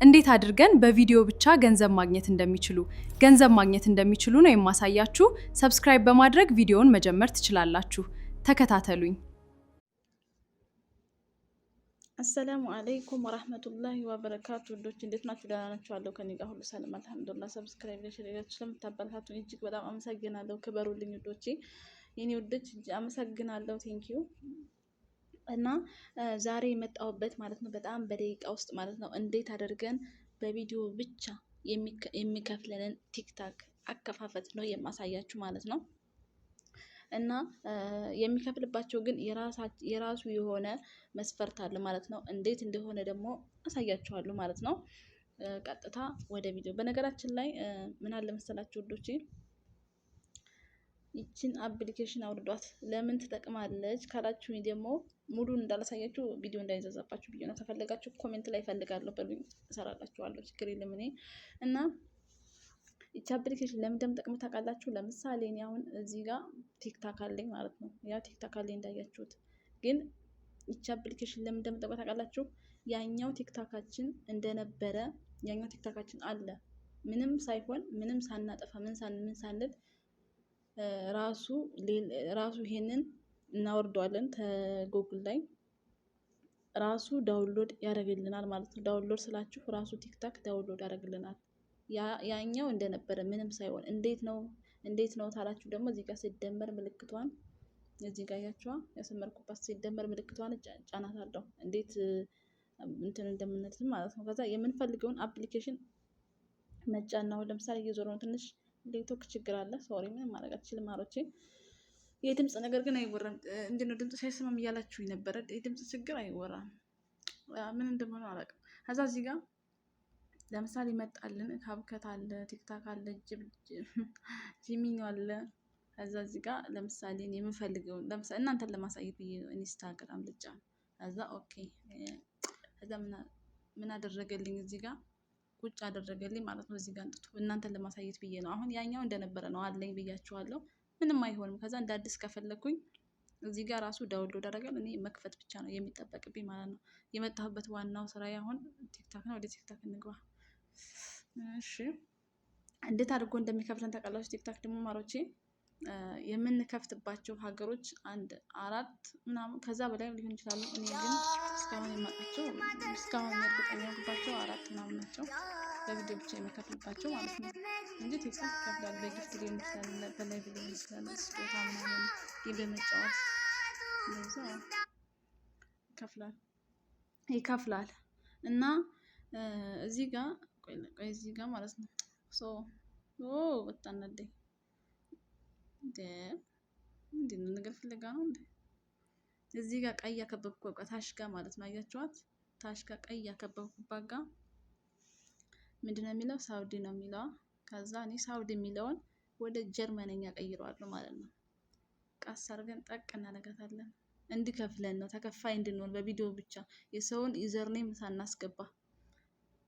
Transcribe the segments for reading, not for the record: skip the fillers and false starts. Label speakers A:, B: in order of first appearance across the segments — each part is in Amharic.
A: እንዴት አድርገን በቪዲዮ ብቻ ገንዘብ ማግኘት እንደሚችሉ ነው የማሳያችሁ። ሰብስክራይብ በማድረግ ቪዲዮውን መጀመር ትችላላችሁ። ተከታተሉኝ።
B: አሰላሙ አለይኩም ወራህመቱላሂ ወበረካቱ። ውዶች እንዴት ናችሁ? ደህና ናችሁ? አለው ከኔ ጋር ሁሉ ሰላም አልሐምዱሊላህ። ሰብስክራይብ ለሸሪያችሁ ስለምታበረታቱኝ እጅግ በጣም አመሰግናለሁ። ክበሩልኝ ውዶቼ፣ የኔ ውዶች አመሰግናለሁ። ቴንኪዩ። እና ዛሬ የመጣሁበት ማለት ነው በጣም በደቂቃ ውስጥ ማለት ነው እንዴት አድርገን በቪዲዮ ብቻ የሚከፍለንን ቲክታክ አከፋፈት ነው የማሳያችሁ ማለት ነው። እና የሚከፍልባቸው ግን የራሱ የሆነ መስፈርት አለ ማለት ነው። እንዴት እንደሆነ ደግሞ አሳያችኋለሁ ማለት ነው። ቀጥታ ወደ ቪዲዮ። በነገራችን ላይ ምን አለ መሰላችሁ ውዶቼ፣ ይችን አፕሊኬሽን አውርዷት። ለምን ትጠቅማለች ካላችሁ ደግሞ ሙሉን እንዳላሳያችሁ ቪዲዮ እንዳይዘዛባችሁ ብዬ ነው። ከፈለጋችሁ ኮሜንት ላይ ፈልጋለሁ በሉኝ፣ እሰራላችኋለሁ፣ ችግር የለም። እኔ እና ይቺ አፕሊኬሽን ለምን እንደምጠቅም ታውቃላችሁ? ለምሳሌ እኔ አሁን እዚህ ጋር ቲክታክ አለኝ ማለት ነው። ያ ቲክታክ አለኝ እንዳያችሁት። ግን ይቺ አፕሊኬሽን ለምን እንደምጠቅም ታውቃላችሁ? ያኛው ቲክታካችን እንደነበረ ያኛው ቲክታካችን አለ ምንም ሳይሆን ምንም ሳናጠፋ ምን ሳንል ራሱ ይሄንን እናወርደዋለን ከጉግል ላይ ራሱ ዳውንሎድ ያደርግልናል ማለት ነው። ዳውንሎድ ስላችሁ ራሱ ቲክታክ ዳውንሎድ ያደርግልናል። ያኛው እንደነበረ ምንም ሳይሆን እንዴት ነው ታላችሁ ደግሞ እዚህ ጋር ሲደመር ምልክቷን እዚህ ጋር ያያችኋ ያሰመርኩባት ሲደመር ምልክቷን ጫናታለሁ እንዴት እንትን እንደምንል ማለት ነው። ከዛ የምንፈልገውን አፕሊኬሽን መጫን ነው። ለምሳሌ እየዞረው ትንሽ ኔትወርክ ችግር አለ። ሶሪ ምንም ማድረግ አልችልም ማሮቼ። የድምጽ ነገር ግን አይወራም። እንዴት ነው ድምጽ ሳይሰማም እያላችሁኝ ነበረ። የድምጽ ችግር አይወራም። ምን እንደሆነ አላውቅም። ከዛ እዚህ ጋር ለምሳሌ መጣልን ካብከት አለ፣ ቲክታክ አለ፣ ጂሚኒ አለ። ከዛ እዚህ ጋር ለምሳሌ የምፈልገው ለምሳሌ እናንተን ለማሳየት ብዬ ኢንስታግራም ልጫ። ከዛ ኦኬ። ከዛ ምን አደረገልኝ እዚህ ጋር ቁጭ አደረገልኝ ማለት ነው። እዚህ ጋር አንጥቶ እናንተን ለማሳየት ብዬ ነው። አሁን ያኛው እንደነበረ ነው አለኝ ብያችኋለሁ። ምንም አይሆንም። ከዛ እንደ አዲስ ከፈለኩኝ እዚህ ጋር ራሱ ዳውንሎድ አደረጋል። እኔ መክፈት ብቻ ነው የሚጠበቅብኝ ማለት ነው። የመጣሁበት ዋናው ስራ አሁን ቲክታክ ነው። ወደ ቲክታክ እንግባ። እሺ፣ እንዴት አድርጎ እንደሚከፍለን ታውቃላችሁ? ቲክታክ ደግሞ ማሮቼ የምንከፍትባቸው ሀገሮች 1 4 ምናምን ከዛ በላይ ሊሆን ይችላሉ። እኔ ግን እስካሁን እርግጠኛ ያልኩባቸው 4 ምናምን ናቸው። በቪዲዮ ብቻ የሚከፍልባቸው ማለት ነው እንጂ ቲክታክ ይከፍላል። በጊፍት ሊሆን ይችላል፣ በላይቭ ሊሆን ይችላል፣ ስጦታ ምናምን በመጫወት እንደዛ ይከፍላል። እና እዚህ ጋር ቆይ እዚህ ጋር ማለት ነው በጣም ነደኝ እንዴ ነው ነገር ፍለጋ ነው እንዴ? እዚህ ጋር ቀይ ያከበብኩ ታሽ ጋር ማለት ነው። አያችኋት? ታሽ ጋር ቀይ ያከበብኩባት ጋር ምንድነው የሚለው? ሳውዲ ነው የሚለው። ከዛ እኔ ሳውዲ የሚለውን ወደ ጀርመንኛ ቀይረዋለሁ ማለት ነው። ቀስ አድርገን ጠቅ እናደርጋታለን። እንዲከፍለን ነው፣ ተከፋይ እንድንሆን በቪዲዮ ብቻ የሰውን ዩዘርኔም ሳናስገባ።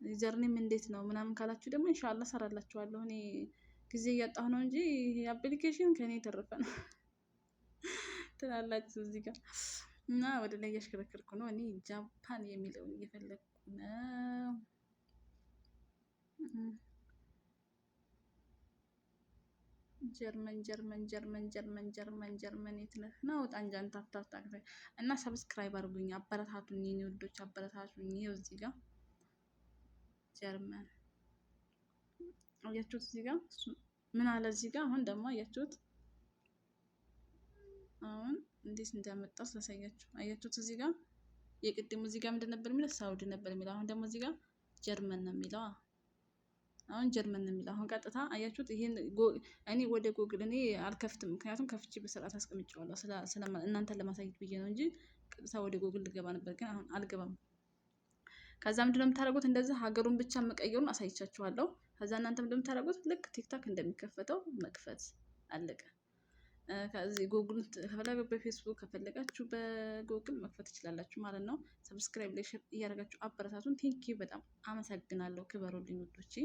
B: ዩዘርኔም እንዴት ነው ምናምን ካላችሁ ደግሞ ኢንሻአላህ ሰራላችኋለሁ። እኔ ጊዜ እያጣሁ ነው እንጂ አፕሊኬሽን ከኔ የተረፈ ነው ትላላችሁ እዚህ ጋር። እና ወደ ላይ ያሽከረከርኩ ነው። እኔ ጃፓን የሚለውን እየፈለግኩ ነው። ጀርመን የት ነህ ነው? ጣንጃን ታፍታፍታ እና ሰብስክራይብ አድርጉኝ፣ አበረታቱኝ የኔ ውዶች፣ አበረታቱኝ። ይሄው እዚህ ጋር ጀርመን አያችሁት? እዚህ ጋር ምን አለ? እዚህ ጋር አሁን ደግሞ አያችሁት? አሁን እንዴት እንዳመጣው ሳሳያችሁ አያችሁት? እዚህ ጋር የቅድሙ እዚህ ጋር ምንድን ነበር የሚለው? ሳውዲ ነበር የሚለው። አሁን ደግሞ እዚህ ጋር ጀርመን ነው የሚለው። አሁን ጀርመን ነው የሚለው። አሁን ቀጥታ አያችሁት? ይሄን እኔ ወደ ጉግል እኔ አልከፍትም፣ ምክንያቱም ከፍቼ በስርዓት አስቀምጬዋለሁ እናንተን ለማሳየት ብዬ ነው እንጂ ቀጥታ ወደ ጉግል ልገባ ነበር፣ ግን አሁን አልገባም። ከዛ ምንድነው የምታደርጉት? እንደዚህ ሀገሩን ብቻ መቀየሩን አሳይቻችኋለሁ። ከዛ እናንተ ምንድነው የምታደርጉት? ልክ ቲክታክ እንደሚከፈተው መክፈት አለቀ። ከዚህ ጉግል ከፈለጋችሁ በፌስቡክ ከፈለጋችሁ በጉግል መክፈት ትችላላችሁ ማለት ነው። ሰብስክራይብ ላይ ሼር እያደረጋችሁ አበረታቱን። ቴንኪው፣ በጣም አመሰግናለሁ። ክበሩልኝ ውዶቼ።